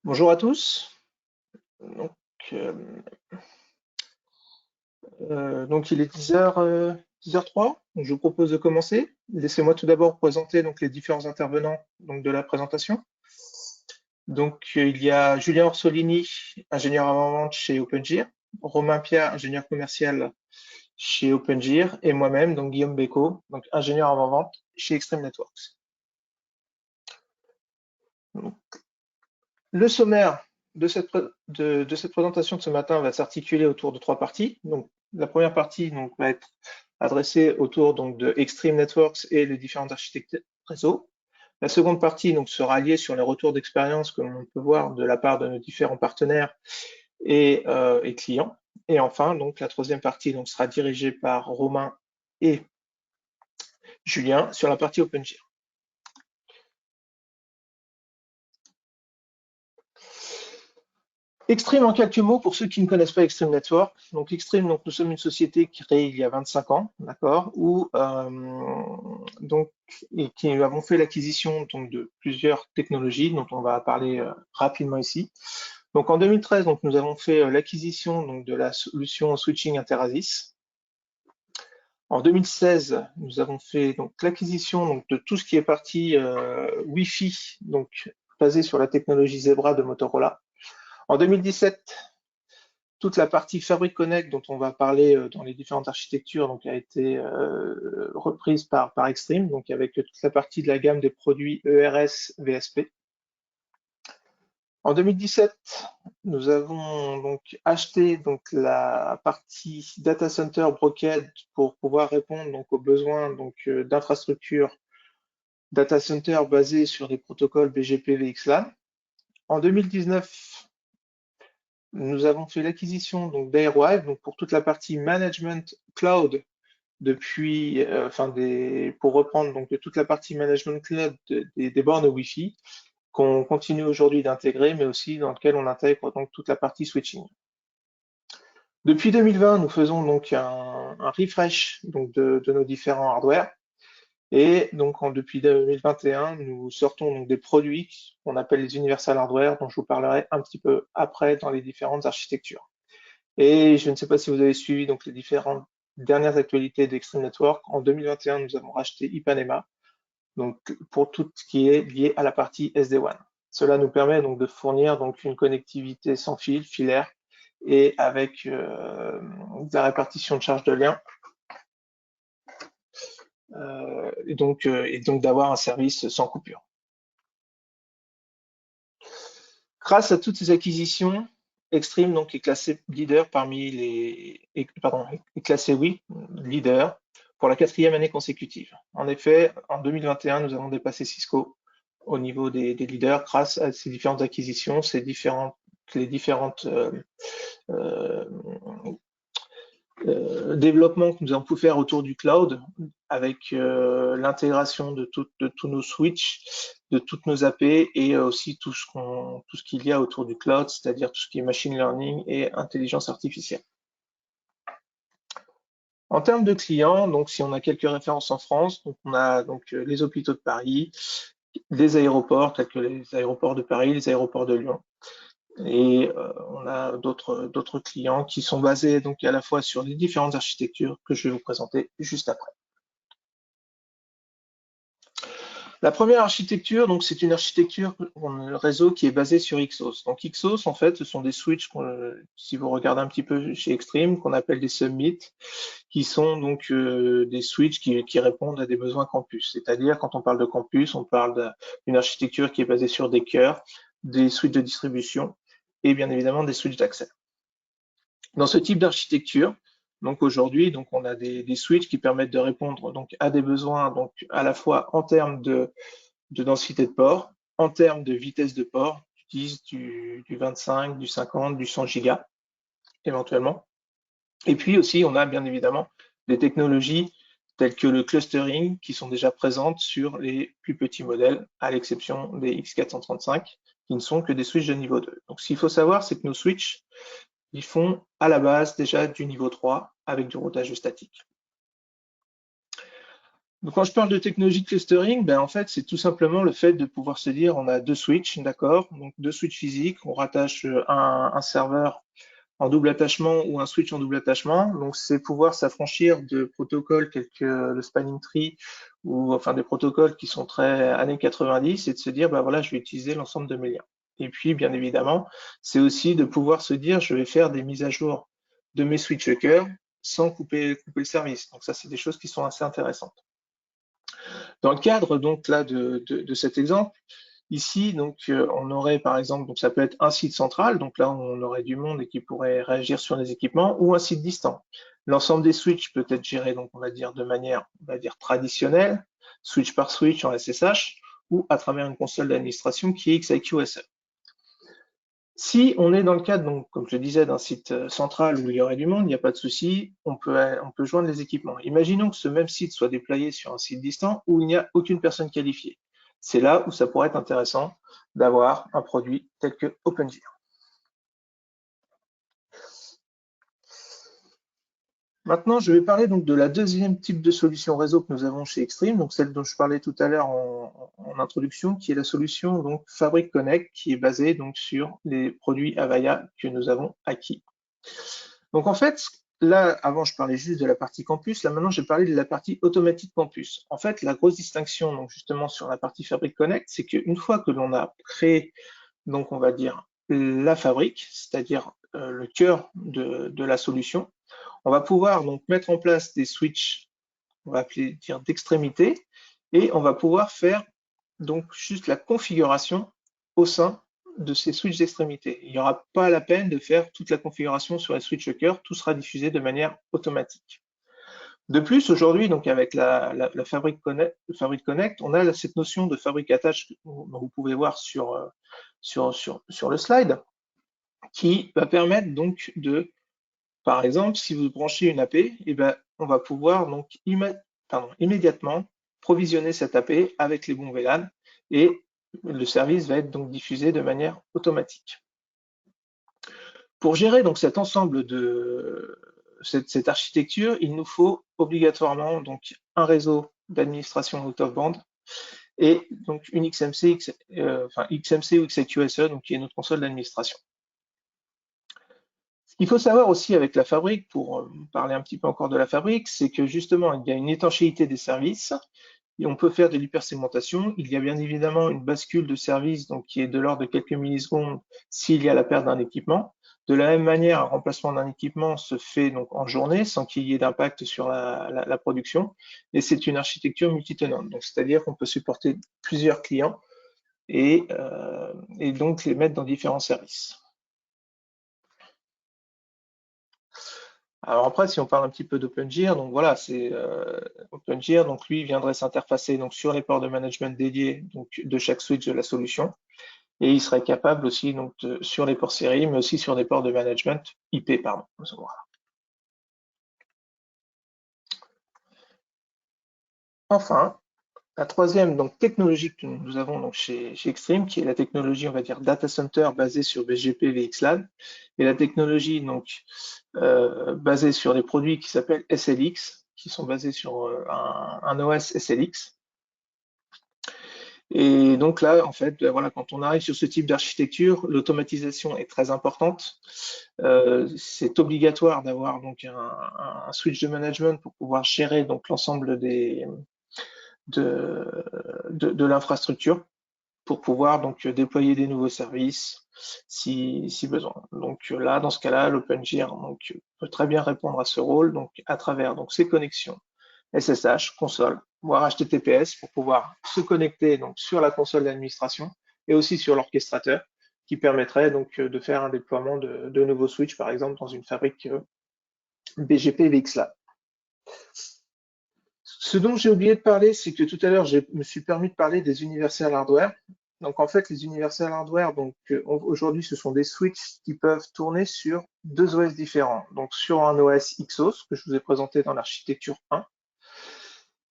Bonjour à tous. Donc, euh, donc il est 10h, 10h03. Donc je vous propose de commencer. Laissez-moi tout d'abord présenter donc les différents intervenants donc de la présentation. Il y a Julien Orsolini, ingénieur avant-vente chez OpenGIR, Romain Pierre, ingénieur commercial chez OpenGIR, et moi-même, donc Guillaume Bécaud, donc ingénieur avant-vente chez Extreme Networks. Donc, le sommaire de cette présentation de ce matin va s'articuler autour de trois parties. Donc, la première partie va être adressée autour de Extreme Networks et les différentes architectures réseau. La seconde partie sera liée sur les retours d'expérience que l'on peut voir de la part de nos différents partenaires et clients. Et enfin, la troisième partie sera dirigée par Romain et Julien sur la partie OpenGIR. Extreme en quelques mots pour ceux qui ne connaissent pas Extreme Network. Donc Extreme, nous sommes une société créée il y a 25 ans, d'accord, et qui avons fait l'acquisition de plusieurs technologies dont on va parler rapidement ici. Donc en 2013, nous avons fait l'acquisition de la solution switching Interasis. En 2016, nous avons fait l'acquisition de tout ce qui est partie Wi-Fi, basé sur la technologie Zebra de Motorola. En 2017, toute la partie Fabric Connect dont on va parler dans les différentes architectures a été reprise par Extreme, avec toute la partie de la gamme des produits ERS VSP. En 2017, nous avons acheté la partie Data Center Brockhead pour pouvoir répondre aux besoins d'infrastructures data center basées sur des protocoles BGP VXLAN. En 2019, nous avons fait l'acquisition d'Airwave pour toute la partie management cloud pour reprendre toute la partie management cloud des bornes Wi-Fi qu'on continue aujourd'hui d'intégrer, mais aussi dans lequel on intègre toute la partie switching. Depuis 2020, nous faisons un refresh de nos différents hardware. Et depuis 2021, nous sortons des produits qu'on appelle les Universal Hardware, dont je vous parlerai un petit peu après dans les différentes architectures. Et je ne sais pas si vous avez suivi les différentes dernières actualités d'Extreme Network. En 2021, nous avons racheté Ipanema, pour tout ce qui est lié à la partie SD-WAN. Cela nous permet de fournir une connectivité sans fil, filaire, et avec la répartition de charge de lien, et donc d'avoir un service sans coupure. Grâce à toutes ces acquisitions, Extreme est classé leader parmi est classé leader pour la 4e année consécutive. En effet, en 2021, nous avons dépassé Cisco au niveau des leaders grâce à ces différentes acquisitions, les différentes développements que nous avons pu faire autour du cloud avec l'intégration de tous nos switches, de toutes nos AP et aussi tout ce qu'il y a autour du cloud, c'est-à-dire tout ce qui est machine learning et intelligence artificielle. En termes de clients, si on a quelques références en France, on a les hôpitaux de Paris, les aéroports tels que les aéroports de Paris, les aéroports de Lyon. Et on a d'autres clients qui sont basés à la fois sur les différentes architectures que je vais vous présenter juste après. La première architecture, c'est une architecture réseau qui est basée sur Xos. Donc Xos, en fait, ce sont des switches, si vous regardez un petit peu chez Extreme, qu'on appelle des Summit, qui sont des switches qui répondent à des besoins campus. C'est-à-dire, quand on parle de campus, on parle d'une architecture qui est basée sur des cœurs, des switches de distribution et bien évidemment des switches d'accès. Dans ce type d'architecture, aujourd'hui, on a des switches qui permettent de répondre à des besoins à la fois en termes de densité de port, en termes de vitesse de port, du 10, du 25, du 50, du 100 gigas éventuellement. Et puis aussi, on a bien évidemment des technologies telles que le clustering qui sont déjà présentes sur les plus petits modèles, à l'exception des X435, qui ne sont que des switches de niveau 2. Donc ce qu'il faut savoir, c'est que nos switches, ils font à la base déjà du niveau 3 avec du routage statique. Donc, quand je parle de technologie de clustering, ben, en fait, c'est tout simplement le fait de pouvoir se dire, on a deux switches, d'accord? Donc, deux switches physiques, on rattache un serveur en double attachement ou un switch en double attachement. Donc, c'est pouvoir s'affranchir de protocoles tels que le spanning tree ou enfin des protocoles qui sont très années 90 et de se dire, ben voilà, je vais utiliser l'ensemble de mes liens. Et puis, bien évidemment, c'est aussi de pouvoir se dire, je vais faire des mises à jour de mes switch cœur sans couper le service. Donc, ça, c'est des choses qui sont assez intéressantes. Dans le cadre donc là de cet exemple, ici donc on aurait par exemple donc ça peut être un site central, donc là on aurait du monde et qui pourrait réagir sur les équipements, ou un site distant. L'ensemble des switches peut être géré donc on va dire de manière on va dire traditionnelle, switch par switch en SSH, ou à travers une console d'administration qui est XIQSE. Si on est dans le cadre, donc, comme je disais, d'un site central où il y aurait du monde, il n'y a pas de souci, on peut joindre les équipements. Imaginons que ce même site soit déployé sur un site distant où il n'y a aucune personne qualifiée. C'est là où ça pourrait être intéressant d'avoir un produit tel que OpenGIR. Maintenant, je vais parler donc de la deuxième type de solution réseau que nous avons chez Extreme, donc celle dont je parlais tout à l'heure en introduction, qui est la solution donc Fabric Connect, qui est basée donc sur les produits Avaya que nous avons acquis. Donc en fait, là, avant je parlais juste de la partie campus, là maintenant je vais parler de la partie automatique campus. En fait, la grosse distinction donc justement sur la partie Fabric Connect, c'est qu'une fois que l'on a créé, donc on va dire la fabrique, c'est-à-dire le cœur de la solution, on va pouvoir donc mettre en place des switches, on va appeler dire d'extrémité, et on va pouvoir faire donc juste la configuration au sein de ces switches d'extrémité. Il n'y aura pas la peine de faire toute la configuration sur les switch cœur, tout sera diffusé de manière automatique. De plus, aujourd'hui, donc avec la Fabric Connect, on a cette notion de Fabric Attach que vous pouvez voir sur le slide, qui va permettre donc de, par exemple, si vous branchez une AP, eh ben, on va pouvoir donc immédiatement provisionner cette AP avec les bons VLAN et le service va être donc diffusé de manière automatique. Pour gérer donc cet ensemble de cette architecture, il nous faut obligatoirement donc un réseau d'administration out of band et donc une XMC, XMC ou XIQSE, donc qui est notre console d'administration. Ce qu'il faut savoir aussi avec la fabrique, pour parler un petit peu encore de la fabrique, c'est que justement, il y a une étanchéité des services, et on peut faire de l'hypersegmentation. Il y a bien évidemment une bascule de service donc, qui est de l'ordre de quelques millisecondes s'il y a la perte d'un équipement. De la même manière, un remplacement d'un équipement se fait donc en journée sans qu'il y ait d'impact sur la production. Et c'est une architecture multitenante. Donc, c'est-à-dire qu'on peut supporter plusieurs clients et donc les mettre dans différents services. Alors après, si on parle un petit peu d'OpenGIR, donc voilà, c'est OpenGIR, donc lui viendrait s'interfacer donc sur les ports de management dédiés donc de chaque switch de la solution, et il serait capable aussi donc sur les ports série, mais aussi sur des ports de management IP, pardon. Voilà. Enfin, la troisième donc technologie que nous avons donc chez Extreme, qui est la technologie, on va dire, data center basée sur BGP VXLAN, et la technologie donc basée sur des produits qui s'appellent SLX, qui sont basés sur un OS SLX. Et donc là, en fait, voilà, quand on arrive sur ce type d'architecture, l'automatisation est très importante. C'est obligatoire d'avoir donc un switch de management pour pouvoir gérer donc l'ensemble de l'infrastructure pour pouvoir donc déployer des nouveaux services si besoin. Donc là, dans ce cas-là, l'OpenGIR peut très bien répondre à ce rôle donc à travers donc ces connexions SSH, console, voire HTTPS pour pouvoir se connecter donc sur la console d'administration et aussi sur l'orchestrateur qui permettrait donc de faire un déploiement de nouveaux switches par exemple dans une fabrique BGP VXLAN. Ce dont j'ai oublié de parler, c'est que tout à l'heure, je me suis permis de parler des universal hardware. Donc en fait, les universal hardware, donc aujourd'hui, ce sont des switches qui peuvent tourner sur deux OS différents. Donc sur un OS XOS que je vous ai présenté dans l'architecture 1,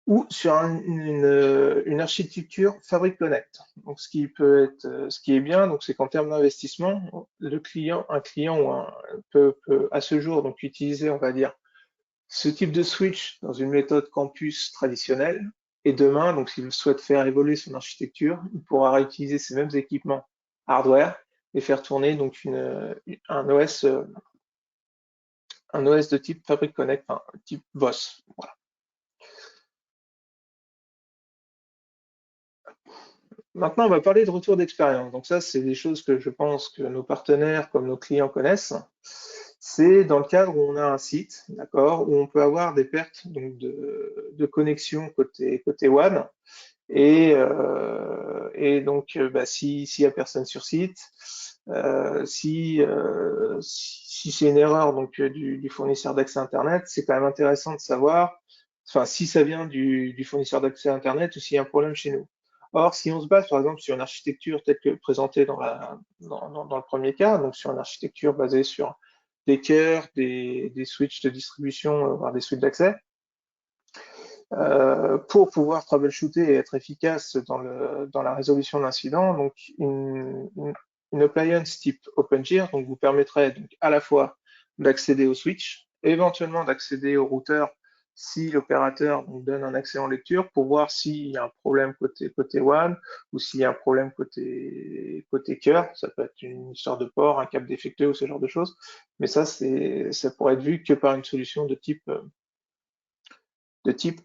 ou sur une architecture Fabric Connect. Donc ce qui est bien, donc c'est qu'en termes d'investissement, un client peut à ce jour donc utiliser, on va dire, ce type de switch dans une méthode campus traditionnelle, Et demain, donc s'il souhaite faire évoluer son architecture, il pourra réutiliser ces mêmes équipements hardware et faire tourner donc un OS, de type Fabric Connect, enfin, type BOS. Voilà. Maintenant, on va parler de retour d'expérience. Donc ça, c'est des choses que je pense que nos partenaires comme nos clients connaissent. C'est dans le cadre où on a un site, d'accord, où on peut avoir des pertes donc de connexion côté WAN. Et donc, s'il y a personne sur site, si c'est une erreur donc du fournisseur d'accès Internet, c'est quand même intéressant de savoir, enfin, si ça vient du fournisseur d'accès Internet ou s'il y a un problème chez nous. Or, si on se base par exemple sur une architecture telle que présentée dans le premier cas, donc sur une architecture basée sur des cœurs, des switches de distribution, voire des switches d'accès, pour pouvoir troubleshooter et être efficace dans la résolution d'incidents, donc une appliance type OpenGIR donc vous permettrait donc à la fois d'accéder au switch, éventuellement d'accéder au routeur si l'opérateur donne un accès en lecture pour voir s'il y a un problème côté WAN ou s'il y a un problème côté cœur, ça peut être une histoire de port, un câble défectueux ou ce genre de choses, mais ça pourrait être vu que par une solution de type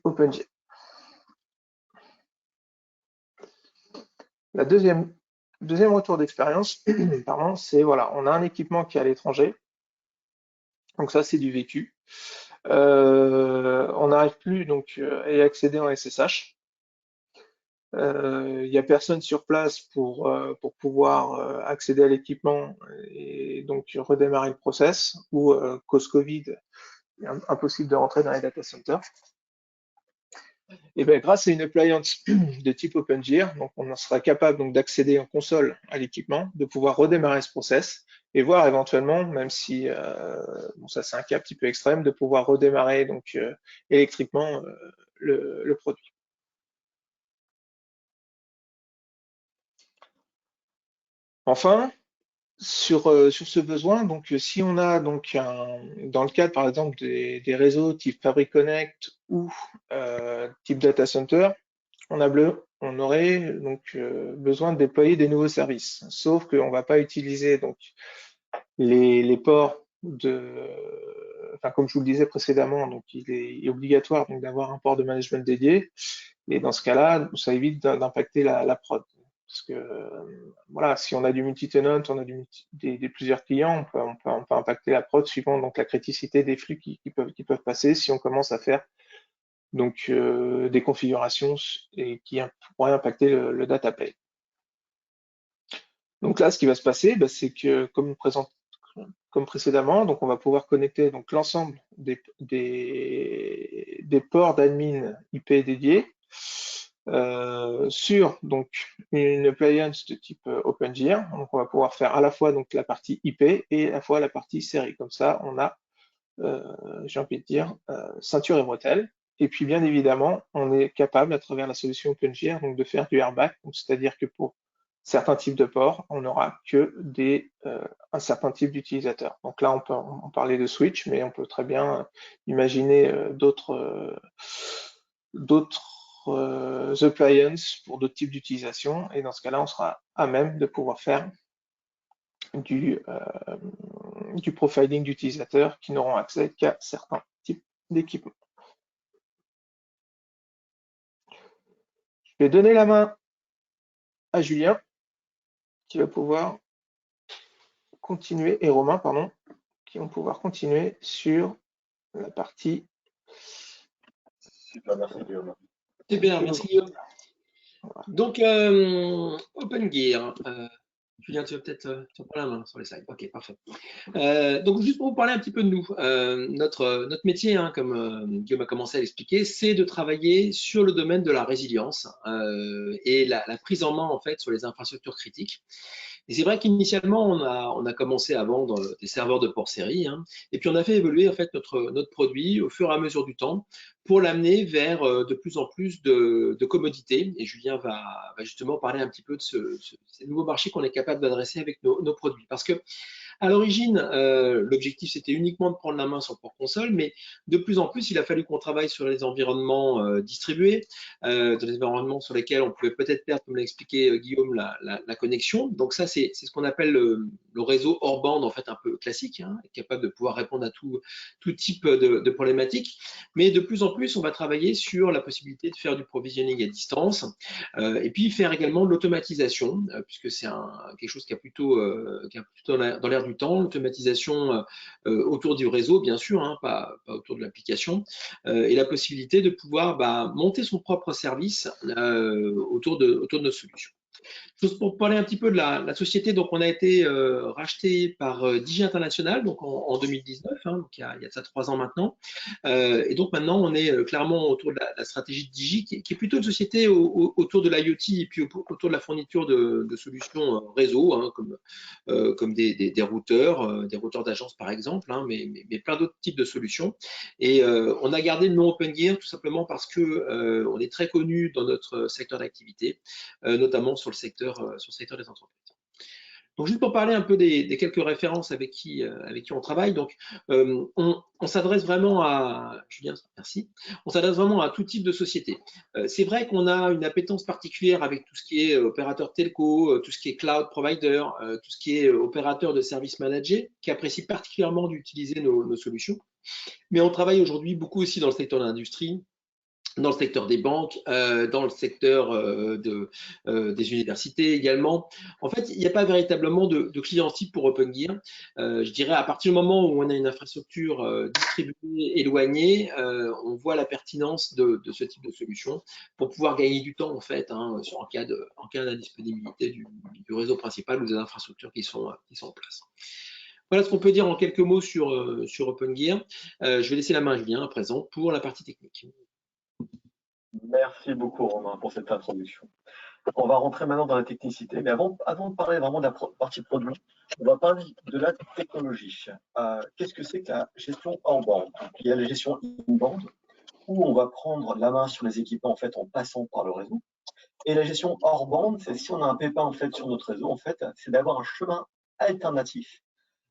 OpenGIR. La deuxième retour d'expérience, pardon, c'est voilà, on a un équipement qui est à l'étranger, donc ça c'est du vécu. On n'arrive plus donc à y accéder en SSH. Il n'y a personne sur place pour pouvoir accéder à l'équipement et donc redémarrer le process, ou cause Covid, impossible de rentrer dans les data centers. Et bien, grâce à une appliance de type OpenGIR, donc on sera capable donc d'accéder en console à l'équipement, de pouvoir redémarrer ce process et voir éventuellement, même si ça c'est un cas un petit peu extrême, de pouvoir redémarrer donc électriquement le produit. Enfin, sur ce besoin, donc si on a donc dans le cadre par exemple des réseaux type Fabric Connect ou type data center, on aurait donc besoin de déployer des nouveaux services. Sauf qu'on ne va pas utiliser donc les ports enfin comme je vous le disais précédemment, donc il est obligatoire donc d'avoir un port de management dédié. Et dans ce cas-là, ça évite d'impacter la prod. Parce que voilà, si on a du multi-tenant, on a des plusieurs clients, on peut impacter la prod suivant donc la criticité des flux qui peuvent passer si on commence à faire donc des configurations et qui pourraient impacter le data plane. Donc là, ce qui va se passer, c'est que comme précédemment, donc on va pouvoir connecter donc l'ensemble des ports d'admin IP dédiés sur donc une appliance de type OpenGIR. Donc on va pouvoir faire à la fois donc la partie IP et à la fois la partie série. Comme ça, on a, j'ai envie de dire, ceinture et bretelle. Et puis bien évidemment, on est capable à travers la solution OpenGIR donc de faire du airbag, c'est-à-dire que pour certains types de ports, on n'aura que un certain type d'utilisateur. Donc là, on parlait de switch, mais on peut très bien imaginer d'autres appliances pour d'autres types d'utilisation. Et dans ce cas-là, on sera à même de pouvoir faire du profiling d'utilisateurs qui n'auront accès qu'à certains types d'équipements. Je vais donner la main à Julien qui va pouvoir continuer, et Romain, pardon, qui vont pouvoir continuer sur la partie. Super, merci Guillaume. Super, merci Guillaume. Donc, OpenGIR. Julien, tu vas peut-être te prendre la main sur les slides. Ok, parfait. Donc, juste pour vous parler un petit peu de nous, notre métier, hein, comme Guillaume a commencé à l'expliquer, c'est de travailler sur le domaine de la résilience et la prise en main en fait sur les infrastructures critiques. Et c'est vrai qu'initialement, on a commencé à vendre des serveurs de port série, hein, et puis on a fait évoluer en fait notre produit au fur et à mesure du temps pour l'amener vers de plus en plus de commodités. Et Julien va justement parler un petit peu de ces nouveaux marchés qu'on est capable d'adresser avec nos produits. Parce que À l'origine, l'objectif, c'était uniquement de prendre la main sur le port console, mais de plus en plus, il a fallu qu'on travaille sur les environnements distribués, dans les environnements sur lesquels on pouvait peut-être perdre, comme l'a expliqué Guillaume, la connexion. Donc ça, c'est ce qu'on appelle le réseau hors bande, en fait, un peu classique, hein, capable de pouvoir répondre à tout type de problématiques. Mais de plus en plus, on va travailler sur la possibilité de faire du provisioning à distance, et puis faire également de l'automatisation, puisque c'est quelque chose qui a plutôt dans l'air du temps, l'automatisation autour du réseau, bien sûr, hein, pas autour de l'application, et la possibilité de pouvoir monter son propre service autour de nos solutions. Juste pour parler un petit peu de la société, donc on a été racheté par Digi International donc en 2019, hein, donc il y a de ça 3 ans maintenant. Et donc maintenant, on est clairement autour de la stratégie de Digi, qui est plutôt une société autour de l'IoT et puis autour de la fourniture de solutions réseau, hein, comme des routeurs d'agence par exemple, hein, mais plein d'autres types de solutions. Et on a gardé le nom OpenGear tout simplement parce que on est très connu dans notre secteur d'activité, notamment sur le secteur des entreprises. Donc, juste pour parler un peu des quelques références avec qui on travaille, donc on s'adresse vraiment à, Julien, merci, on s'adresse vraiment à tout type de société. C'est vrai qu'on a une appétence particulière avec tout ce qui est opérateur telco, tout ce qui est cloud provider, tout ce qui est opérateur de service manager, qui apprécie particulièrement d'utiliser nos solutions. Mais on travaille aujourd'hui beaucoup aussi dans le secteur de l'industrie, dans le secteur des banques, dans le secteur des universités également. En fait, il n'y a pas véritablement de client type pour OpenGear. Je dirais à partir du moment où on a une infrastructure distribuée, éloignée, on voit la pertinence de ce type de solution pour pouvoir gagner du temps en fait, hein, en cas d'indisponibilité du réseau principal ou des infrastructures qui sont en place. Voilà ce qu'on peut dire en quelques mots sur OpenGear. Je vais laisser la main à Julien à présent pour la partie technique. Merci beaucoup Romain pour cette introduction. On va rentrer maintenant dans la technicité, mais avant de parler vraiment de la partie produit, on va parler de la technologie. Qu'est-ce que c'est que la gestion hors bande? Il y a la gestion in-band, où on va prendre la main sur les équipements en fait en passant par le réseau. Et la gestion hors bande, c'est si on a un pépin en fait sur notre réseau, en fait, c'est d'avoir un chemin alternatif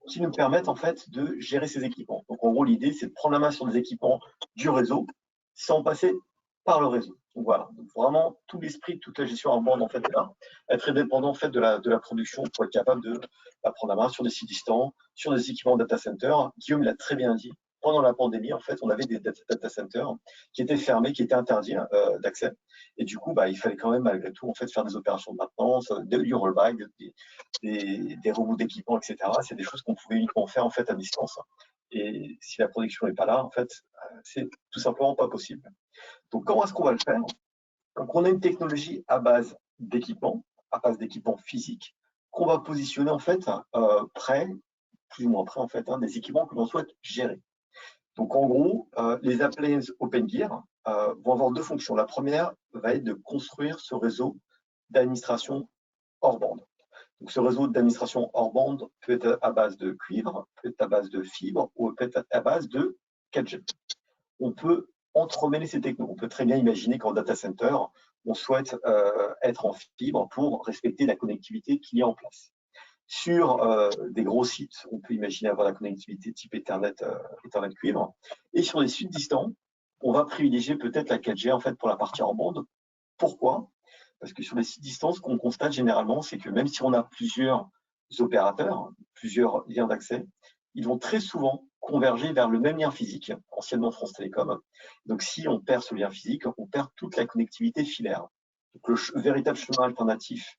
qui nous permette en fait de gérer ces équipements. Donc en gros, l'idée, c'est de prendre la main sur les équipements du réseau sans passer par le réseau. Donc voilà, donc vraiment tout l'esprit, toute la gestion en bande en fait est là, être indépendant en fait de la production pour être capable de prendre la main sur des sites distants, sur des équipements data center. Guillaume l'a très bien dit. Pendant la pandémie, en fait, on avait des data centers qui étaient fermés, qui étaient interdits d'accès. Et du coup, il fallait quand même malgré tout en fait faire des opérations de maintenance, du rollback, des reboots d'équipements, etc. C'est des choses qu'on pouvait uniquement faire en fait à distance. Et si la production n'est pas là, en fait, c'est tout simplement pas possible. Donc, comment est-ce qu'on va le faire? Donc, on a une technologie à base d'équipements, physiques, qu'on va positionner en fait près, plus ou moins près en fait, des équipements que l'on souhaite gérer. Donc, en gros, les appliances OpenGear vont avoir deux fonctions. La première va être de construire ce réseau d'administration hors bande. Donc, ce réseau d'administration hors bande peut être à base de cuivre, peut être à base de fibre ou peut être à base de 4G. On peut entremêler ces technos. On peut très bien imaginer qu'en data center, on souhaite être en fibre pour respecter la connectivité qu'il y a en place. Sur des gros sites, on peut imaginer avoir la connectivité type Ethernet, Ethernet cuivre. Et sur les sites distants, on va privilégier peut-être la 4G en fait pour la partie hors bande. Pourquoi? Parce que sur les sites distants, ce qu'on constate généralement, c'est que même si on a plusieurs opérateurs, plusieurs liens d'accès, ils vont très souvent converger vers le même lien physique, anciennement France Télécom. Donc, si on perd ce lien physique, on perd toute la connectivité filaire. Donc, le véritable chemin alternatif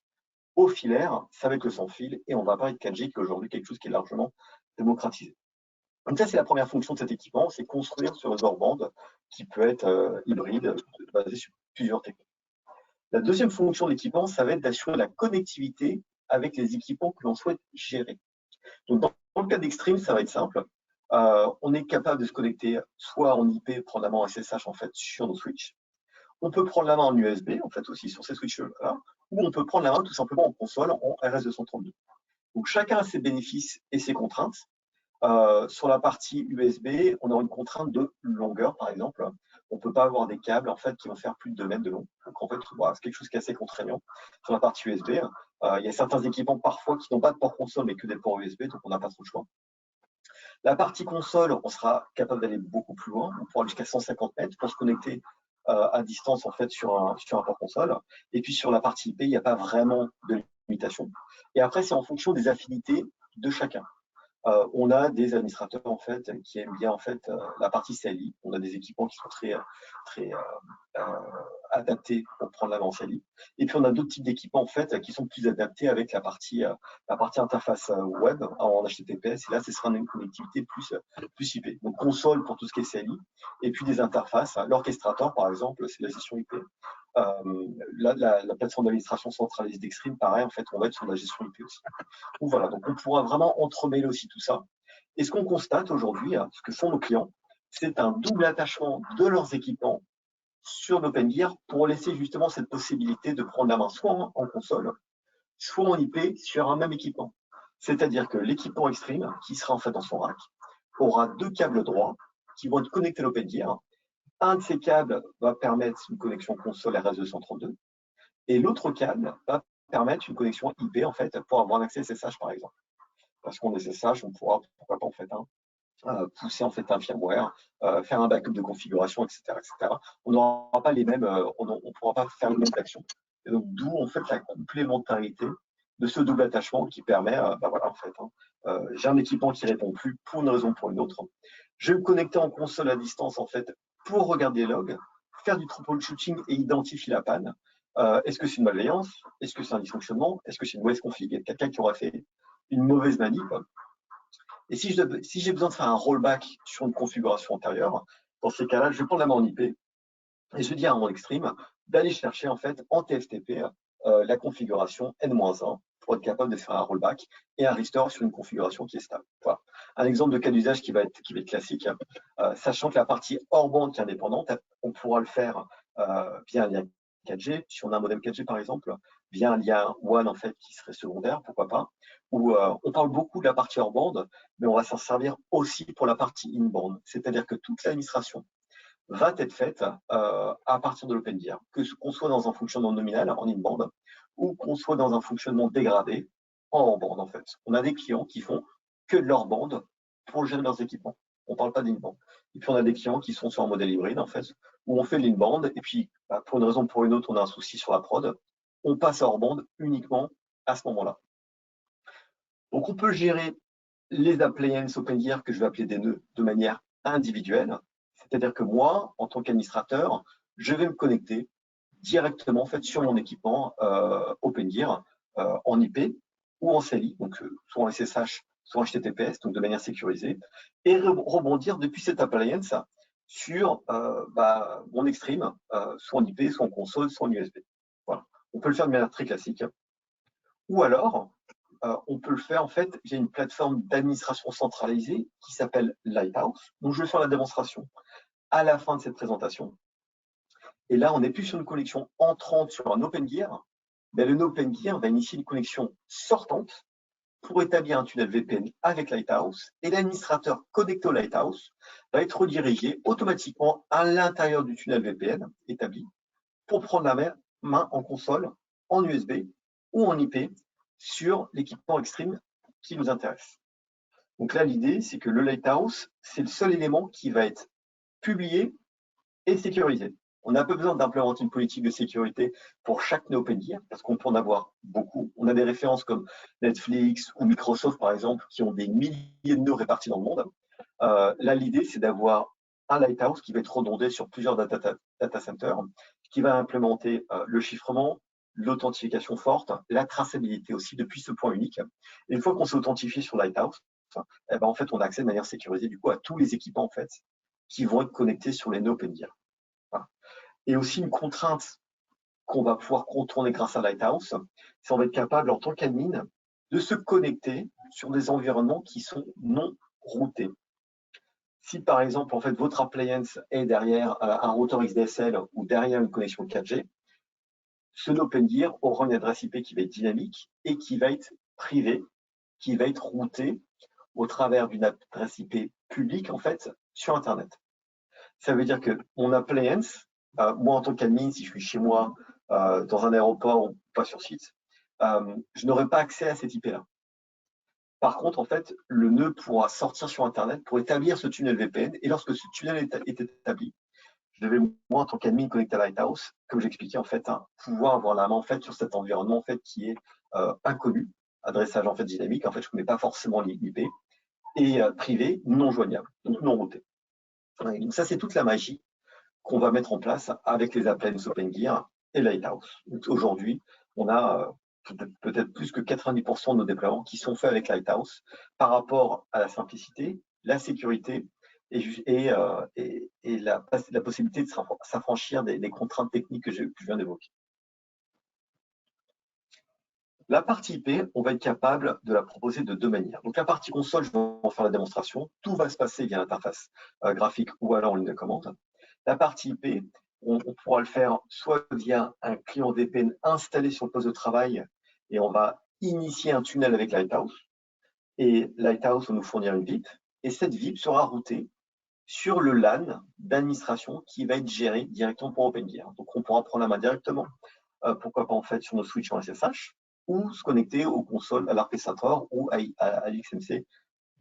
au filaire, ça va être le sans fil, et on va parler de 4G, qui est aujourd'hui quelque chose qui est largement démocratisé. Donc ça, c'est la première fonction de cet équipement, c'est construire ce réseau hors bande qui peut être hybride, basé sur plusieurs technologies. La deuxième fonction de l'équipement, ça va être d'assurer la connectivité avec les équipements que l'on souhaite gérer. Donc dans le cas d'Extreme, ça va être simple. On est capable de se connecter soit en IP, prendre la main en SSH en fait sur nos switches. On peut prendre la main en USB en fait aussi sur ces switches-là, ou on peut prendre la main tout simplement en console en RS232. Donc chacun a ses bénéfices et ses contraintes. Sur la partie USB, on a une contrainte de longueur, par exemple. On ne peut pas avoir des câbles en fait, qui vont faire plus de 2 mètres de long. Donc en fait, c'est quelque chose qui est assez contraignant sur la partie USB. Il y a certains équipements parfois qui n'ont pas de port console mais que des ports USB, donc on n'a pas trop de choix. La partie console, on sera capable d'aller beaucoup plus loin. On pourra aller jusqu'à 150 mètres pour se connecter à distance en fait sur un port console. Et puis sur la partie IP, il n'y a pas vraiment de limitation. Et après, c'est en fonction des affinités de chacun. On a des administrateurs en fait qui aiment bien en fait la partie CLI. On a des équipements qui sont très adaptés pour prendre la main en CLI. Et puis on a d'autres types d'équipements en fait qui sont plus adaptés avec la partie interface web en HTTPS. Et là, ce sera une connectivité plus IP. Donc console pour tout ce qui est CLI, et puis des interfaces. L'orchestrateur, par exemple, c'est la gestion IP. La plateforme d'administration centralisée d'Extreme, pareil, en fait, on va être sur la gestion IP aussi. Donc voilà, donc on pourra vraiment entremêler aussi tout ça. Et ce qu'on constate aujourd'hui, ce que font nos clients, c'est un double attachement de leurs équipements sur l'OpenGear pour laisser justement cette possibilité de prendre la main soit en console, soit en IP sur un même équipement. C'est-à-dire que l'équipement Extreme, qui sera en fait dans son rack, aura 2 câbles droits qui vont être connectés à l'OpenGear. Un de ces câbles va permettre une connexion console RS232 et l'autre câble va permettre une connexion IP en fait pour avoir un accès SSH par exemple. Parce qu'on est SSH, on pourra pourquoi pas en fait pousser en fait un firmware, faire un backup de configuration, etc., etc. On n'aura pas les mêmes, on ne pourra pas faire les mêmes actions. Et donc d'où en fait la complémentarité de ce double attachement qui permet, voilà en fait, j'ai un équipement qui répond plus pour une raison ou pour une autre. Je vais me connecter en console à distance en fait pour regarder les logs, faire du troubleshooting et identifier la panne. Est-ce que c'est une malveillance? Est-ce que c'est un dysfonctionnement? Est-ce que c'est une mauvaise config? Quelqu'un qui aura fait une mauvaise manip? Et si j'ai besoin de faire un rollback sur une configuration antérieure, dans ces cas-là, je vais prendre la main en IP et je vais dire à mon Extreme d'aller chercher en fait en TFTP la configuration N-1 pour être capable de faire un rollback et un restore sur une configuration qui est stable. Voilà. Un exemple de cas d'usage qui va être classique, sachant que la partie hors bande qui est indépendante, on pourra le faire via un lien 4G, si on a un modem 4G par exemple, via un lien WAN en fait qui serait secondaire, pourquoi pas. Où on parle beaucoup de la partie hors bande, mais on va s'en servir aussi pour la partie in-band, c'est-à-dire que toute l'administration va être faite à partir de l'OpenGear, qu'on soit dans un fonctionnement nominal en in-band ou qu'on soit dans un fonctionnement dégradé en hors-band en fait. On a des clients qui font que de l'hors-band pour gérer leurs équipements. On ne parle pas d'in-band. Et puis on a des clients qui sont sur un modèle hybride en fait, où on fait l'in-band et puis pour une raison ou pour une autre, on a un souci sur la prod, on passe à hors-band uniquement à ce moment-là. Donc on peut gérer les appliances OpenGear que je vais appeler des nœuds de manière individuelle. C'est-à-dire que moi, en tant qu'administrateur, je vais me connecter directement en fait, sur mon équipement OpenGear en IP ou en CLI, donc soit en SSH, soit en HTTPS, donc de manière sécurisée, et rebondir depuis cette appliance sur mon Extreme, soit en IP, soit en console, soit en USB. Voilà. On peut le faire de manière très classique. Ou alors, on peut le faire en fait via une plateforme d'administration centralisée qui s'appelle Lighthouse. Donc, je vais faire la démonstration à la fin de cette présentation. Et là, on n'est plus sur une connexion entrante sur un OpenGear, mais le OpenGear va initier une connexion sortante pour établir un tunnel VPN avec Lighthouse. Et l'administrateur connecté au Lighthouse va être redirigé automatiquement à l'intérieur du tunnel VPN établi pour prendre la main en console, en USB ou en IP sur l'équipement Extreme qui nous intéresse. Donc là, l'idée, c'est que le Lighthouse, c'est le seul élément qui va être publié et sécurisé. On n'a pas besoin d'implémenter une politique de sécurité pour chaque nœud OpenGear, parce qu'on peut en avoir beaucoup. On a des références comme Netflix ou Microsoft, par exemple, qui ont des milliers de nœuds répartis dans le monde. Là, l'idée, c'est d'avoir un Lighthouse qui va être redondé sur plusieurs data centers, qui va implémenter le chiffrement, l'authentification forte, la traçabilité aussi depuis ce point unique. Et une fois qu'on s'est authentifié sur Lighthouse, en fait, on a accès de manière sécurisée du coup à tous les équipements en fait qui vont être connectés sur les nœuds OpenGear. Voilà. Et aussi une contrainte qu'on va pouvoir contourner grâce à Lighthouse, c'est qu'on va être capable en tant qu'admin de se connecter sur des environnements qui sont non routés. Si par exemple en fait votre appliance est derrière un routeur XDSL ou derrière une connexion 4G, ce OpenGear aura une adresse IP qui va être dynamique et qui va être privée, qui va être routée au travers d'une adresse IP publique en fait sur Internet. Ça veut dire que mon appliance, moi en tant qu'admin, si je suis chez moi dans un aéroport ou pas sur site, je n'aurai pas accès à cet IP-là. Par contre, en fait, le nœud pourra sortir sur Internet pour établir ce tunnel VPN. Et lorsque ce tunnel est établi, je devais, moi, en tant qu'admin connecté à Lighthouse, comme j'expliquais, en fait, pouvoir avoir la main en fait, sur cet environnement en fait, qui est inconnu, adressage en fait, dynamique. En fait, je ne connais pas forcément l'IP, et privé, non joignable, donc non routé. Ouais, donc ça, c'est toute la magie qu'on va mettre en place avec les appliances OpenGear et Lighthouse. Aujourd'hui, on a peut-être plus que 90% de nos déploiements qui sont faits avec Lighthouse par rapport à la simplicité, la sécurité et la possibilité de s'affranchir des contraintes techniques que je viens d'évoquer. La partie IP, on va être capable de la proposer de deux manières. Donc la partie console, je vais en faire la démonstration. Tout va se passer via l'interface graphique ou alors en ligne de commande. La partie IP, on pourra le faire soit via un client VPN installé sur le poste de travail et on va initier un tunnel avec Lighthouse. Et Lighthouse va nous fournir une VIP. Et cette VIP sera routée sur le LAN d'administration qui va être géré directement pour OpenGear. Donc on pourra prendre la main directement, pourquoi pas en fait sur nos switches en SSH, ou se connecter aux consoles, à l'Archestrator ou à l'XMC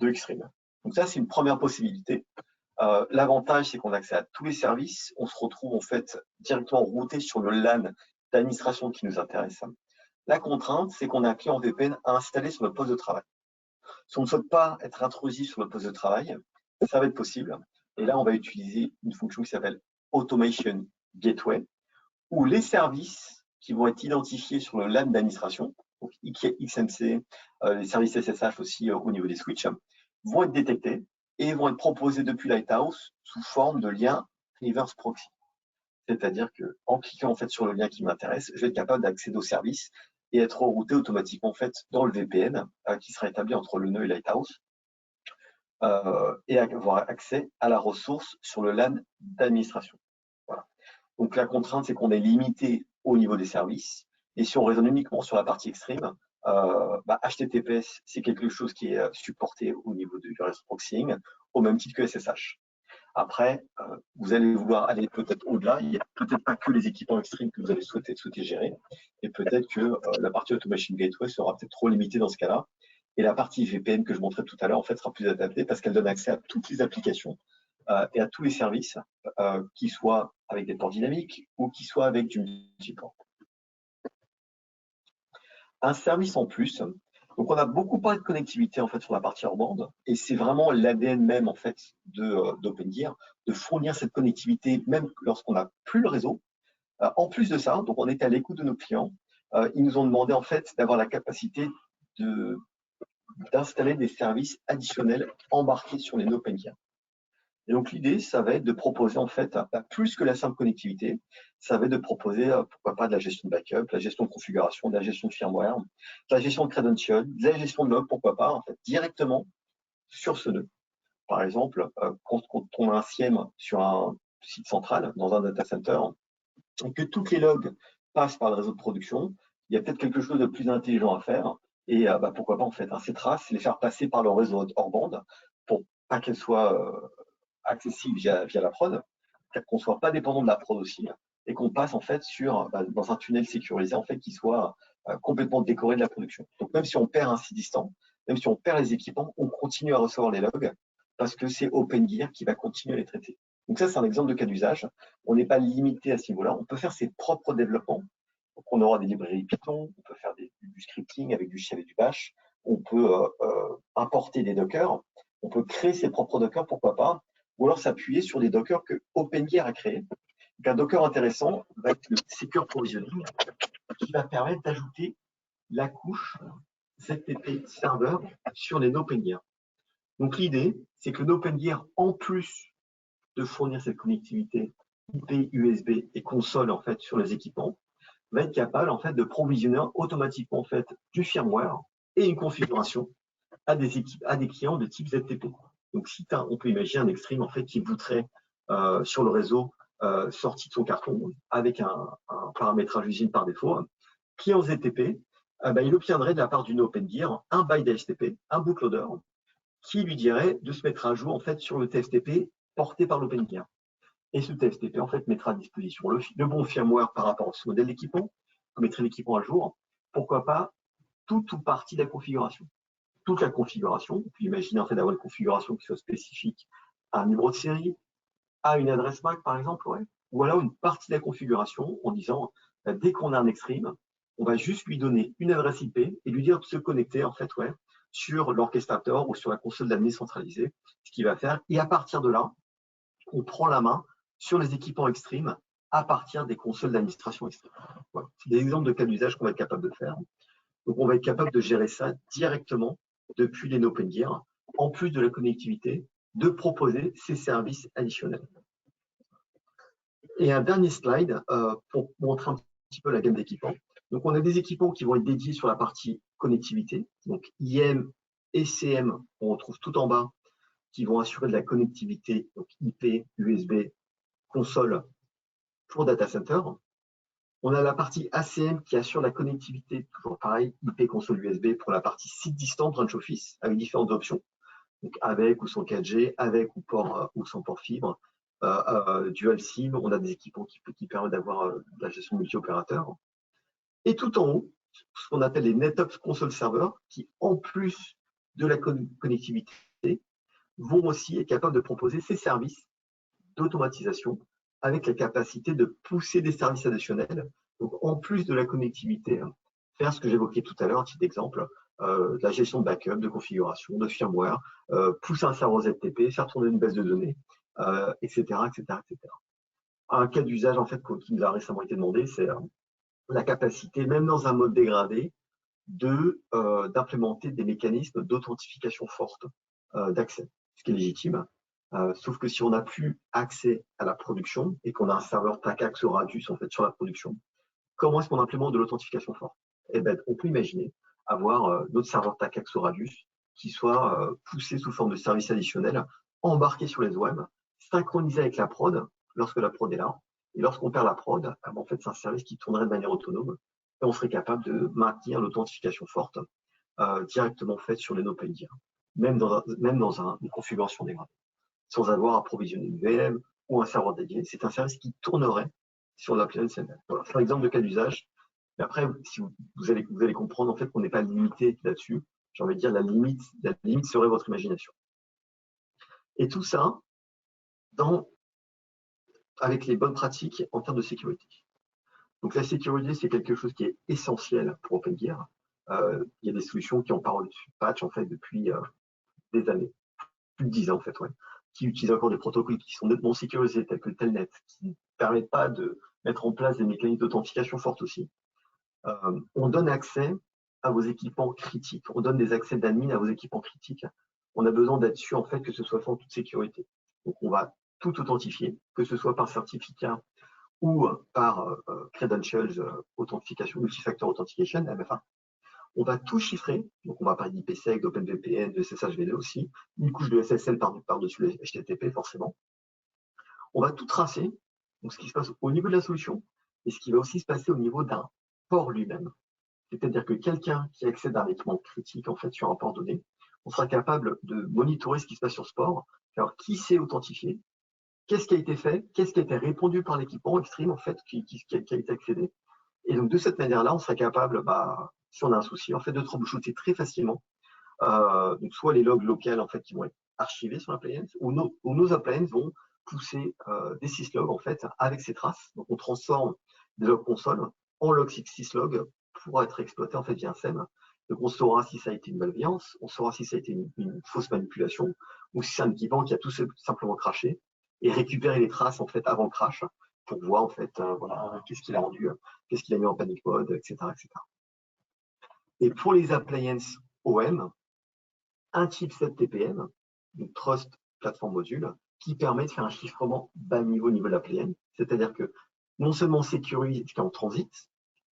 de Xtreme. Donc ça, c'est une première possibilité. L'avantage, c'est qu'on a accès à tous les services. On se retrouve en fait directement routé sur le LAN d'administration qui nous intéresse. La contrainte, c'est qu'on a un client VPN à installer sur le poste de travail. Si on ne souhaite pas être intrusif sur le poste de travail, ça va être possible. Et là, on va utiliser une fonction qui s'appelle Automation Gateway, où les services qui vont être identifiés sur le LAN d'administration, donc XMC, les services SSH aussi au niveau des switches, vont être détectés et vont être proposés depuis Lighthouse sous forme de lien reverse proxy. C'est-à-dire qu'en cliquant en fait sur le lien qui m'intéresse, je vais être capable d'accéder au service et être routé automatiquement en fait dans le VPN qui sera établi entre le nœud et Lighthouse et avoir accès à la ressource sur le LAN d'administration. Voilà. Donc la contrainte, c'est qu'on est limité au niveau des services. Et si on raisonne uniquement sur la partie extrême, HTTPS, c'est quelque chose qui est supporté au niveau du reverse proxying, au même titre que SSH. Après, vous allez vouloir aller peut-être au-delà. Il n'y a peut-être pas que les équipements extrêmes que vous allez souhaiter gérer. Et peut-être que la partie Automation Gateway sera peut-être trop limitée dans ce cas-là. Et la partie VPN que je montrais tout à l'heure, en fait, sera plus adaptée parce qu'elle donne accès à toutes les applications et à tous les services, qui soient avec des ports dynamiques ou qui soient avec du multiport. Un service en plus. Donc, on a beaucoup parlé de connectivité en fait sur la partie hors-bande, et c'est vraiment l'ADN même en fait d'OpenGear de fournir cette connectivité même lorsqu'on n'a plus le réseau. En plus de ça, donc on était à l'écoute de nos clients. Ils nous ont demandé en fait d'avoir la capacité d'installer des services additionnels embarqués sur les nœuds OpenGear. Et donc l'idée, ça va être de proposer en fait plus que la simple connectivité, ça va être de proposer pourquoi pas de la gestion de backup, la gestion de configuration, de la gestion de firmware, de la gestion de credentials, de la gestion de log, pourquoi pas en fait directement sur ce nœud. Par exemple, quand on a un SIEM sur un site central dans un data center et que toutes les logs passent par le réseau de production, il y a peut-être quelque chose de plus intelligent à faire. Et pourquoi pas en fait ces traces, les faire passer par le réseau hors bande pour pas qu'elles soient accessible via la prod, qu'on ne soit pas dépendant de la prod aussi, et qu'on passe en fait dans un tunnel sécurisé en fait qui soit complètement décoré de la production. Donc même si on perd un site distant, même si on perd les équipements, on continue à recevoir les logs parce que c'est OpenGear qui va continuer à les traiter. Donc ça, c'est un exemple de cas d'usage. On n'est pas limité à ce niveau-là. On peut faire ses propres développements. Donc on aura des librairies Python, on peut faire du scripting avec du shell et du bash, on peut importer des dockers, on peut créer ses propres dockers, pourquoi pas, ou alors s'appuyer sur des dockers que OpenGear a créés. Donc, un docker intéressant va être le Secure Provisioning, qui va permettre d'ajouter la couche ZTP Server sur les OpenGear. Donc l'idée, c'est que l'OpenGear, en plus de fournir cette connectivité IP, USB et console en fait sur les équipements, va être capable en fait de provisionner automatiquement en fait du firmware et une configuration à des clients de type ZTP. Donc, on peut imaginer un Extreme en fait qui voudrait sur le réseau sorti de son carton avec un paramétrage usine par défaut, client ZTP, il obtiendrait de la part d'une OpenGear un byte d'HTTP, un bootloader, qui lui dirait de se mettre à jour en fait sur le TFTP porté par l'OpenGear. Et ce TFTP en fait mettra à disposition le bon firmware par rapport à ce modèle d'équipement, mettrait l'équipement à jour pourquoi pas toute ou partie de la configuration. Toute la configuration, vous pouvez imaginer en fait d'avoir une configuration qui soit spécifique à un numéro de série, à une adresse MAC par exemple, ouais. Ou alors une partie de la configuration en disant, dès qu'on a un Extreme, on va juste lui donner une adresse IP et lui dire de se connecter en fait, ouais, sur l'orchestrateur ou sur la console d'admin centralisée, ce qu'il va faire. Et à partir de là, on prend la main sur les équipements Extreme à partir des consoles d'administration Extreme. Voilà. C'est des exemples de cas d'usage qu'on va être capable de faire. Donc, on va être capable de gérer ça directement depuis les OpenGear, en plus de la connectivité, de proposer ces services additionnels. Et un dernier slide pour montrer un petit peu la gamme d'équipements. Donc, on a des équipements qui vont être dédiés sur la partie connectivité. Donc, IM et CM, on retrouve tout en bas, qui vont assurer de la connectivité, donc IP, USB, console pour data center. On a la partie ACM qui assure la connectivité, toujours pareil, IP, console USB pour la partie site distant Branch Office, avec différentes options. Donc, avec ou sans 4G, avec ou, ou sans port fibre. Dual SIM, on a des équipements qui permettent d'avoir de la gestion multi-opérateur. Et tout en haut, ce qu'on appelle les NetOps Console Server, qui, en plus de la connectivité, vont aussi être capables de proposer ces services d'automatisation avec la capacité de pousser des services additionnels. Donc, en plus de la connectivité, faire ce que j'évoquais tout à l'heure, un petit exemple, la gestion de backup, de configuration, de firmware, pousser un serveur ZTP, faire tourner une base de données, etc., etc., etc. Un cas d'usage en fait qui nous a récemment été demandé, c'est la capacité, même dans un mode dégradé, d'implémenter des mécanismes d'authentification forte d'accès, ce qui est légitime. Sauf que si on n'a plus accès à la production et qu'on a un serveur TACAX ou Radius en fait sur la production, comment est-ce qu'on implémente de l'authentification forte? Eh ben, on peut imaginer avoir notre serveur TACAX ou Radius qui soit poussé sous forme de service additionnel, embarqué sur les web, synchronisé avec la prod lorsque la prod est là. Et lorsqu'on perd la prod, en fait, c'est un service qui tournerait de manière autonome et on serait capable de maintenir l'authentification forte directement faite sur les OpenGear, même dans une configuration dégradée, sans avoir à provisionner une VM ou un serveur dédié. C'est un service qui tournerait sur l'appliance ML. Voilà, c'est un exemple de cas d'usage. Mais après, si vous allez comprendre en fait qu'on n'est pas limité là-dessus. J'ai envie de dire la limite serait votre imagination. Et tout ça avec les bonnes pratiques en termes de sécurité. Donc la sécurité, c'est quelque chose qui est essentiel pour OpenGear. Il y a des solutions qui ont pas reçu de patch en fait depuis des années, plus de 10 ans en fait, ouais, qui utilisent encore des protocoles qui sont nettement sécurisés tels que Telnet, qui ne permettent pas de mettre en place des mécanismes d'authentification fortes aussi. On donne accès à vos équipements critiques, on donne des accès d'admin à vos équipements critiques. On a besoin d'être sûr en fait que ce soit fait en toute sécurité. Donc on va tout authentifier, que ce soit par certificat ou par credentials, authentification, multifactor authentication, MFA. On va tout chiffrer, donc on va parler d'IPsec, d'OpenVPN, de SSH-V2 aussi, une couche de SSL par-dessus le HTTP forcément. On va tout tracer, donc ce qui se passe au niveau de la solution, et ce qui va aussi se passer au niveau d'un port lui-même. C'est-à-dire que quelqu'un qui accède à un équipement critique en fait sur un port donné, on sera capable de monitorer ce qui se passe sur ce port, alors qui s'est authentifié, qu'est-ce qui a été fait, qu'est-ce qui a été répondu par l'équipement Extreme en fait qui a été accédé. Et donc de cette manière-là, on serait capable, si on a un souci, en fait, de troubleshooter très facilement. Donc soit les logs locaux en fait qui vont être archivés sur l'appliance, ou nos appliances vont pousser des syslogs en fait avec ces traces. Donc on transforme des logs console en log syslog pour être exploité en fait via un SEM. Donc on saura si ça a été une malveillance, on saura si ça a été une fausse manipulation, ou si c'est un équipement qui a tout simplement craché, et récupérer les traces en fait avant le crash pour voir en fait voilà qu'est-ce qu'il a rendu, qu'est-ce qu'il a mis en panic mode, etc., etc. Et pour les appliances OM, un chipset TPM, une Trust Platform Module, qui permet de faire un chiffrement bas niveau au niveau de l'appliance, c'est-à-dire que non seulement on sécurise ce qui est en transit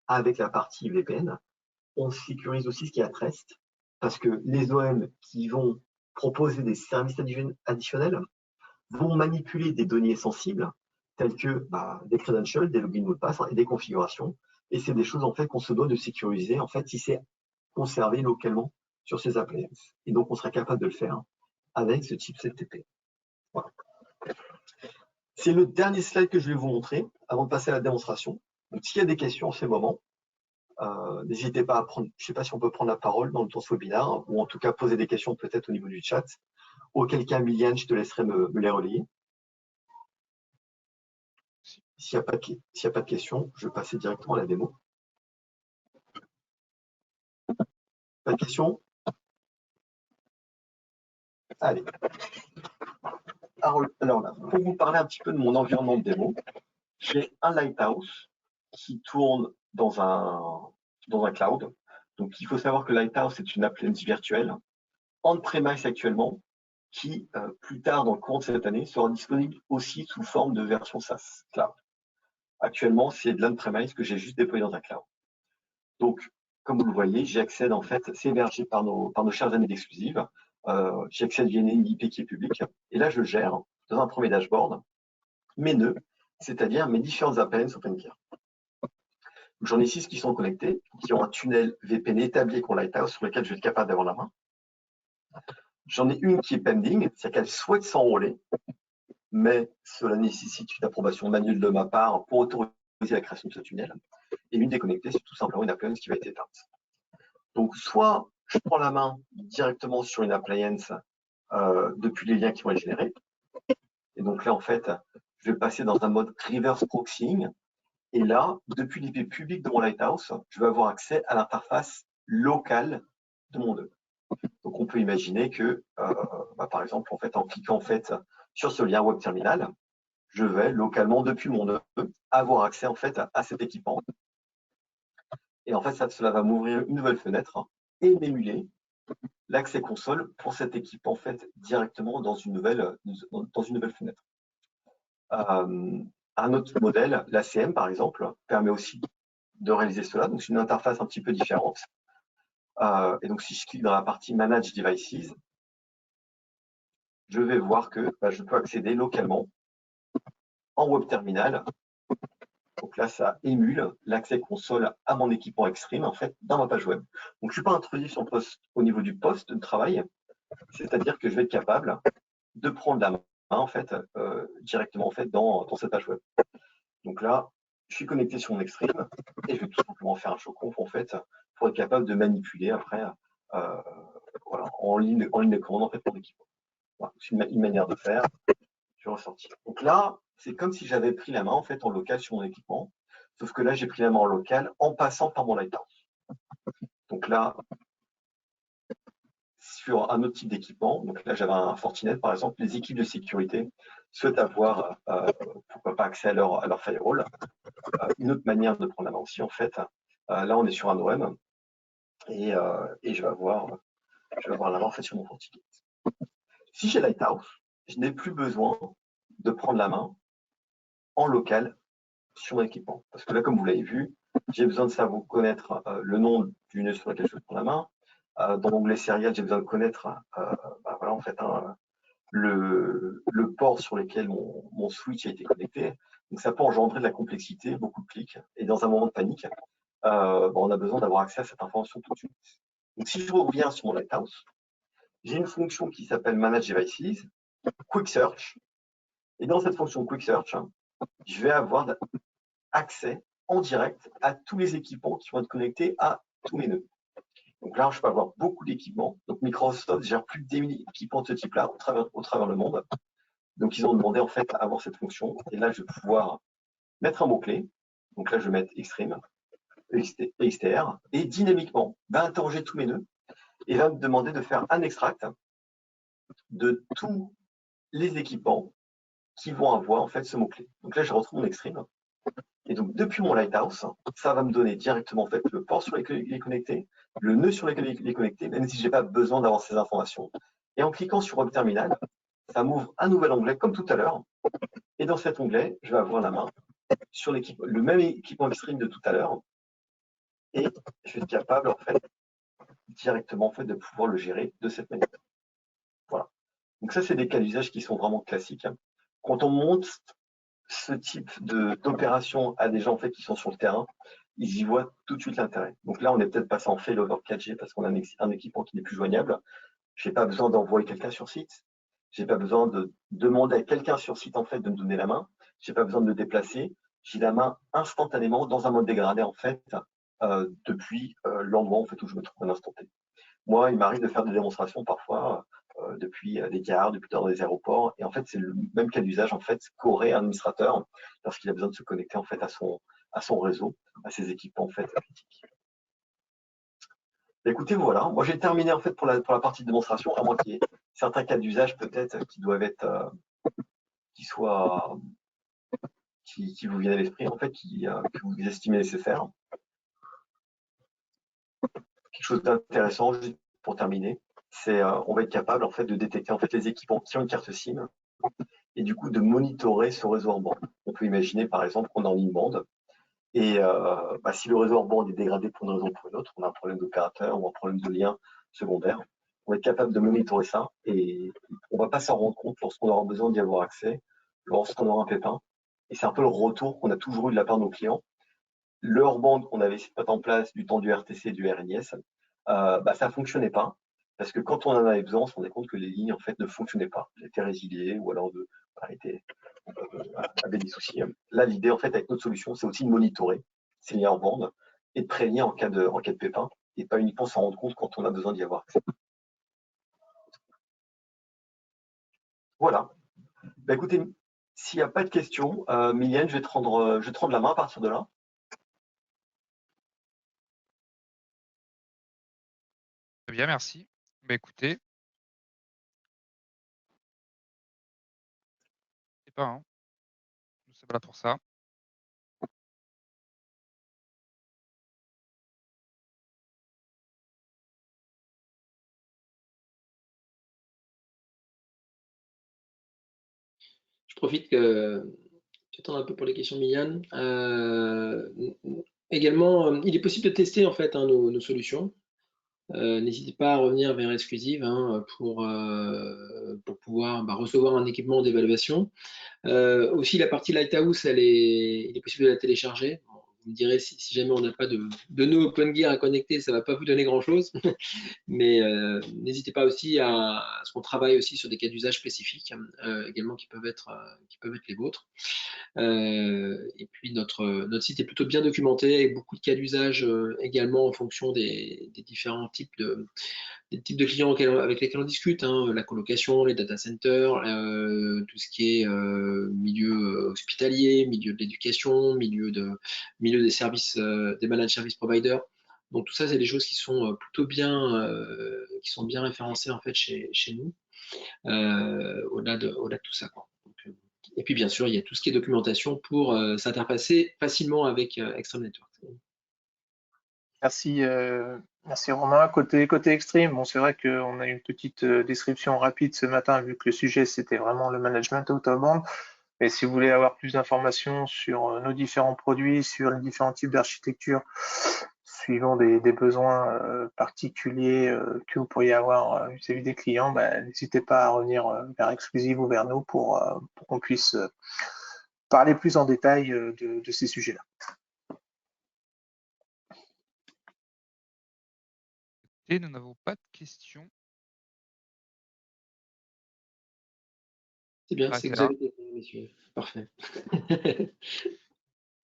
avec la partie VPN, on sécurise aussi ce qui est à rest, parce que les OM qui vont proposer des services additionnels vont manipuler des données sensibles telles que des credentials, des logins mots de passe et des configurations. Et c'est des choses en fait qu'on se doit de sécuriser en fait si c'est conservé localement sur ces appliances. Et donc on sera capable de le faire avec ce chipset TP. Voilà. C'est le dernier slide que je vais vous montrer avant de passer à la démonstration. Donc s'il y a des questions en ce moment, N'hésitez pas à prendre, je ne sais pas si on peut prendre la parole dans ce webinaire, ou en tout cas poser des questions peut-être au niveau du chat. Auquel cas, Miliane, je te laisserai me les relayer. S'il n'y a pas de questions, je vais passer directement à la démo. Pas de questions? Allez. Alors là, pour vous parler un petit peu de mon environnement de démo, j'ai un Lighthouse qui tourne dans un cloud. Donc, il faut savoir que Lighthouse est une appliance virtuelle on-premise actuellement qui, plus tard dans le cours de cette année, sera disponible aussi sous forme de version SaaS cloud. Actuellement, c'est de l'on-premise que j'ai juste déployé dans un cloud. Donc, comme vous le voyez, j'accède en fait, c'est hébergé par nos chers amis d'Exclusive. J'accède via une IP qui est publique. Et là, je gère dans un premier dashboard mes nœuds, c'est-à-dire mes différentes appliances OpenGear. J'en ai 6 qui sont connectés, qui ont un tunnel VPN établi avec mon Lighthouse sur lequel je vais être capable d'avoir la main. J'en ai une qui est pending, c'est-à-dire qu'elle souhaite s'enrôler, mais cela nécessite une approbation manuelle de ma part pour autoriser la création de ce tunnel. Et une déconnectée, c'est tout simplement une appliance qui va être éteinte. Donc, soit je prends la main directement sur une appliance depuis les liens qui vont être générés. Et donc là, en fait, je vais passer dans un mode reverse proxying. Et là, depuis l'IP public de mon Lighthouse, je vais avoir accès à l'interface locale de mon nœud. Donc, on peut imaginer que, par exemple, en fait, en cliquant en fait, sur ce lien web terminal, je vais localement, depuis mon nœud, avoir accès en fait, à cet équipement. Et en fait, cela va m'ouvrir une nouvelle fenêtre et m'émuler l'accès console pour cet équipement en fait, directement dans une nouvelle fenêtre. Un autre modèle, l'ACM par exemple, permet aussi de réaliser cela. Donc, c'est une interface un petit peu différente. Et donc, si je clique dans la partie Manage Devices, je vais voir que je peux accéder localement en web terminal. Donc là, ça émule l'accès console à mon équipement Extreme, en fait, dans ma page web. Donc, je ne suis pas intrusif au niveau du poste de travail, c'est-à-dire que je vais être capable de prendre la main, en fait, directement en fait, dans cette page web. Donc là, je suis connecté sur mon Extreme et je vais tout simplement faire un show conf, en fait, pour être capable de manipuler après, voilà, en ligne de commande, en fait, mon équipement. Voilà, c'est une manière de faire. Je vais ressortir. Donc là, c'est comme si j'avais pris la main en fait en local sur mon équipement, sauf que là, j'ai pris la main en local en passant par mon Lighthouse. Donc là, sur un autre type d'équipement, donc là, j'avais un Fortinet, par exemple, les équipes de sécurité souhaitent avoir, pourquoi pas, accès à leur firewall. Une autre manière de prendre la main aussi, en fait, là, on est sur un OM et je vais avoir la main en fait sur mon Fortinet. Si j'ai Lighthouse, je n'ai plus besoin de prendre la main en local sur mon équipement. Parce que là, comme vous l'avez vu, j'ai besoin de savoir connaître le nom du nœud sur lequel je prends la main. Dans l'onglet Serial, j'ai besoin de connaître voilà, en fait, le port sur lequel mon switch a été connecté. Donc, ça peut engendrer de la complexité, beaucoup de clics. Et dans un moment de panique, on a besoin d'avoir accès à cette information tout de suite. Donc, si je reviens sur mon Lighthouse, j'ai une fonction qui s'appelle Manage Devices, Quick Search. Et dans cette fonction Quick Search, je vais avoir accès en direct à tous les équipements qui vont être connectés à tous mes nœuds. Donc là, je peux avoir beaucoup d'équipements. Donc Microsoft gère plus de 10 000 équipements de ce type-là au travers le monde. Donc ils ont demandé en fait à avoir cette fonction. Et là, je vais pouvoir mettre un mot-clé. Donc là, je vais mettre Extreme, EXTR, et dynamiquement, va interroger tous mes nœuds et va me demander de faire un extract de tous les équipements qui vont avoir en fait ce mot-clé. Donc là, je retrouve mon Extreme. Et donc, depuis mon Lighthouse, ça va me donner directement en fait, le port sur lequel il est connecté, le nœud sur lequel il est connecté, même si je n'ai pas besoin d'avoir ces informations. Et en cliquant sur Web Terminal, ça m'ouvre un nouvel onglet comme tout à l'heure. Et dans cet onglet, je vais avoir la main sur le même équipement Extreme de tout à l'heure. Et je vais être capable en fait, directement en fait, de pouvoir le gérer de cette manière. Voilà. Donc ça, c'est des cas d'usage qui sont vraiment classiques. Quand on monte ce type d'opération à des gens en fait, qui sont sur le terrain, ils y voient tout de suite l'intérêt. Donc là, on est peut-être passé en failover 4G parce qu'on a un équipement qui n'est plus joignable. Je n'ai pas besoin d'envoyer quelqu'un sur site. Je n'ai pas besoin de demander à quelqu'un sur site en fait, de me donner la main. Je n'ai pas besoin de me déplacer. J'ai la main instantanément dans un mode dégradé en fait, depuis l'endroit en fait, où je me trouve à l'instant T. Moi, il m'arrive de faire des démonstrations parfois depuis des gares, depuis dans des aéroports, et en fait, c'est le même cas d'usage en fait qu'aurait un administrateur lorsqu'il a besoin de se connecter en fait à son réseau, à ses équipements en fait critiques. Écoutez, voilà, moi j'ai terminé en fait pour la partie de démonstration, à moins qu'il y ait certains cas d'usage peut-être qui doivent être, qui vous viennent à l'esprit en fait, que vous estimez nécessaire. Quelque chose d'intéressant, juste pour terminer, c'est on va être capable en fait de détecter en fait les équipements qui ont une carte SIM et du coup de monitorer ce réseau hors bande. On peut imaginer par exemple qu'on est en ligne bande et si le réseau hors bande est dégradé pour une raison ou pour une autre, on a un problème d'opérateur ou un problème de lien secondaire, on va être capable de monitorer ça et on ne va pas s'en rendre compte lorsqu'on aura besoin d'y avoir accès, lorsqu'on aura un pépin. Et c'est un peu le retour qu'on a toujours eu de la part de nos clients. Le hors-bande qu'on avait essayé de mettre en place du temps du RTC et du RNIS, ça ne fonctionnait pas. Parce que quand on en avait besoin, on se rendait compte que les lignes en fait ne fonctionnaient pas. Elles étaient résiliées ou alors avaient des soucis. Là, l'idée en fait avec notre solution, c'est aussi de monitorer ces liens hors bande et de prévenir en cas de pépin et pas uniquement s'en rendre compte quand on a besoin d'y avoir accès. Voilà. Écoutez, s'il n'y a pas de questions, Mylène, je vais te rendre la main à partir de là. Très bien, merci. Écoutez, c'est pas, hein. Nous sommes là pour ça. Je profite que tu attends un peu pour les questions, Mian. Également, il est possible de tester en fait nos solutions. N'hésitez pas à revenir vers Exclusive pour pouvoir recevoir un équipement d'évaluation. Aussi, la partie Lighthouse, il est possible de la télécharger. Bon, vous me direz si jamais on n'a pas de nœud Open Gear à connecter, ça ne va pas vous donner grand-chose. Mais n'hésitez pas aussi à ce qu'on travaille aussi sur des cas d'usage spécifiques également qui peuvent être les vôtres. Et puis notre site est plutôt bien documenté avec beaucoup de cas d'usage également en fonction des différents types de clients avec lesquels on discute, la colocation, les data centers, tout ce qui est milieu hospitalier, milieu de l'éducation, milieu des services, des managed service providers. Donc tout ça, c'est des choses qui sont plutôt bien, référencées en fait chez nous, au-delà de tout ça, quoi. Donc, et puis bien sûr, il y a tout ce qui est documentation pour s'interfacer facilement avec Extreme Networks. Merci Romain. Côté Extreme, bon, c'est vrai qu'on a une petite description rapide ce matin vu que le sujet c'était vraiment le management out of band. Mais si vous voulez avoir plus d'informations sur nos différents produits, sur les différents types d'architecture, suivant des besoins particuliers que vous pourriez avoir vis-à-vis des clients, n'hésitez pas à revenir vers Exclusive ou vers nous pour qu'on puisse parler plus en détail de ces sujets-là. Et nous n'avons pas de questions. C'est bien, c'est que vous avez des messieurs. Parfait.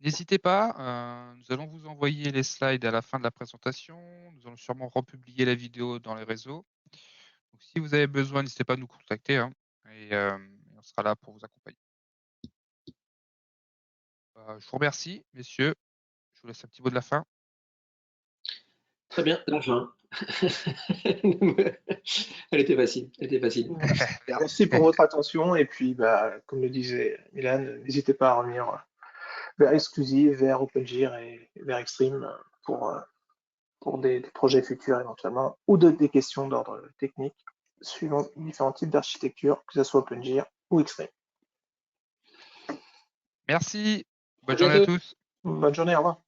N'hésitez pas, nous allons vous envoyer les slides à la fin de la présentation. Nous allons sûrement republier la vidéo dans les réseaux. Donc, si vous avez besoin, n'hésitez pas à nous contacter et on sera là pour vous accompagner. Je vous remercie, messieurs. Je vous laisse un petit mot de la fin. Très bien, la fin. Elle était facile. Merci pour votre attention et puis comme le disait Milan, n'hésitez pas à revenir vers Exclusive, vers OpenGear et vers Extreme pour des projets futurs éventuellement ou des questions d'ordre technique suivant différents types d'architecture, que ce soit OpenGear ou Extreme. Merci. Bonne journée à tous. Bonne journée, au revoir.